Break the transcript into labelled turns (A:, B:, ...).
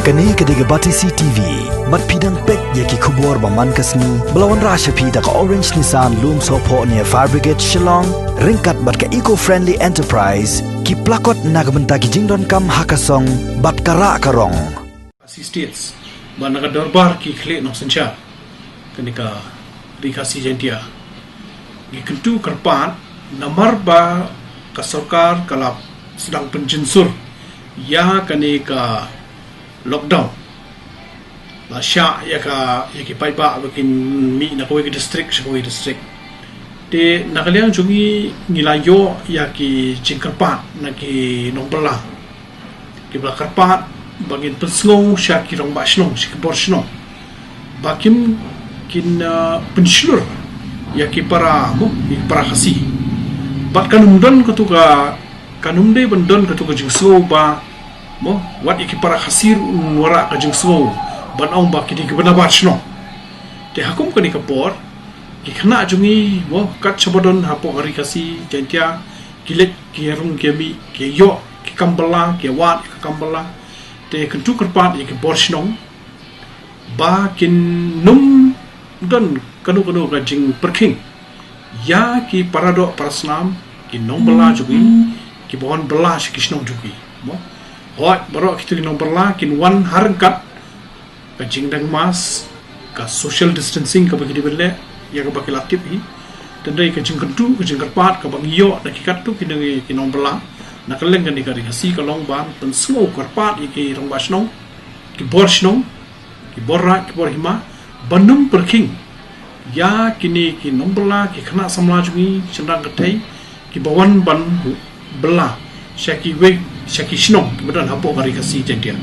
A: Kani kediga bati CTV, mat pidang pek yaki kubur baman kasni, belawan rasha pida ka Orange Nissan Loom Sopo near Fire Brigade Shillong, ringkat bat ka eco-friendly enterprise, ki plakot nagamenta ki jingdon kam hakasong, bat kara karong.
B: States, ba naga darbar ki khle no sencha, kani ka rikasi jentia. Gikentu kerpan, namar ba ka sarkar kalap sedang penjensur, ya kani ka lockdown la sya ya ki pai ba bikin mi na koi district te nakaliang jungi nilayo ya ki jingkerpat na ki nombala ki blakarpat bagin pensngong sya ki rong ba shnong si bor shnong bakim kin penslur ya ki para khasi bat kanumdon ketuka kanumde bendon ketuka jingso ba mo wat iki para khasir wara ka jingso ban ong ba kidi kebenabar shno te hakum kani kapor ki khana jungi mo kat chabodon hapo hari kasi jentia kilet ki rung kemi ki yo ki kambala ki wat ki kambala te kentu kerpat iki bor shno ba kin num don kanu ka jing perking ya ki parado parasnam ki nombala jugi ki bon bela ki shno jugi mo hot baru kita nomor kin one harkat ka jingdang mas ka social distancing ka bagi dibele ya ka bagi latip hi tendai ka jingkentu ka jingkerpat ka bagi yo na kikat tu kinangi kinomberla na kaleng kan dikari hasi ka long ban tan semua kerpat iki rong basnong ki bor snong ki borra ki bor hima banum perking ya kini ki nomberla ki khana samla jungi cendang ketai ki bawan ban bela syaki we syaki shnong kemudian hapo kari kasi jentia